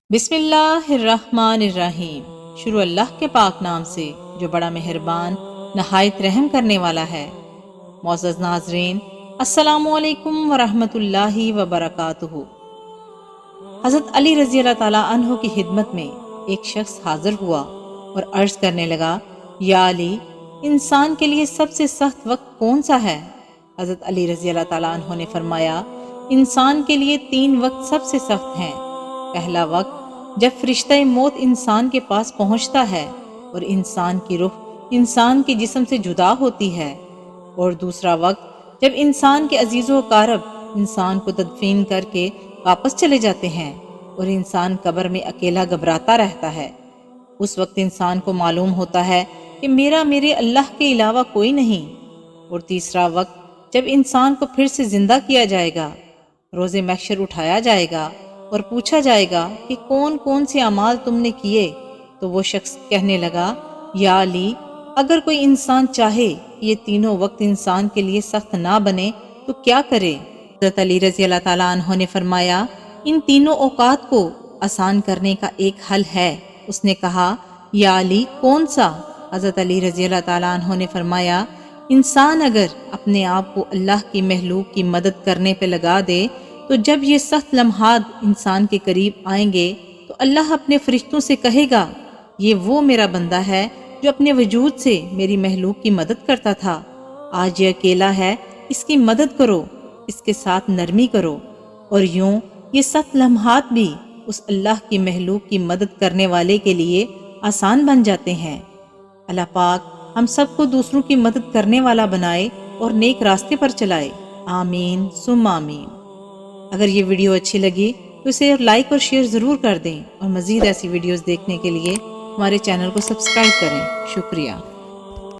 बिस्मिल्लाहिर्रहमानिर्रहीम। शुरू अल्लाह के पाक नाम से जो बड़ा मेहरबान नहायत रहम करने वाला है। मोअज़्ज़ज़ नाज़रीन, अस्सलामु अलैकुम वरहमतुल्लाहि वबरकातुहू। हज़रत अली रज़ी अल्लाह ताला अन्हु की खिदमत में एक शख्स हाजिर हुआ और अर्ज़ करने लगा, या अली, इंसान के लिए सबसे सख्त वक्त कौन सा है? हज़रत अली रज़ी अल्लाह ताला अन्हु ने फरमाया, इंसान के लिए 3 वक्त सबसे सख्त हैं। पहला वक्त जब फरिश्ता मौत इंसान के पास पहुंचता है और इंसान की रूह इंसान के जिस्म से जुदा होती है, और दूसरा वक्त जब इंसान के अजीज़ो कारब इंसान को तदफीन करके वापस चले जाते हैं और इंसान कब्र में अकेला घबराता रहता है। उस वक्त इंसान को मालूम होता है कि मेरे अल्लाह के अलावा कोई नहीं। और तीसरा वक्त जब इंसान को फिर से जिंदा किया जाएगा, रोज़े महशर उठाया जाएगा और पूछा जाएगा कि कौन कौन से अमाल तुमने किए, तो वो शख्स कहने लगा, या अली, अगर कोई इंसान चाहे कि ये तीनों वक्त इंसान के लिए सख्त ना बने तो क्या करे? हज़रत अली रज़ी अल्लाह ताला अन्हु ने फरमाया, इन तीनों औकात को आसान करने का एक हल है। उसने कहा, या अली, कौन सा? हज़रत अली रज़ी अल्लाह ताला अन्हु ने फरमाया, इंसान अगर अपने आप को अल्लाह की महलूक की मदद करने पे लगा दे तो जब ये सख्त लम्हात इंसान के करीब आएंगे तो अल्लाह अपने फरिश्तों से कहेगा, ये वो मेरा बंदा है जो अपने वजूद से मेरी महलूक की मदद करता था। आज ये अकेला है, इसकी मदद करो, इसके साथ नरमी करो। और यूं ये सख्त लम्हात भी उस अल्लाह की महलूक की मदद करने वाले के लिए आसान बन जाते हैं। अल्लाह पाक हम सबको दूसरों की मदद करने वाला बनाए और नेक रास्ते पर चलाए। आमीन सुम आमीन। अगर ये वीडियो अच्छी लगी तो इसे लाइक और शेयर ज़रूर कर दें और मज़ीद ऐसी वीडियोस देखने के लिए हमारे चैनल को सब्सक्राइब करें। शुक्रिया।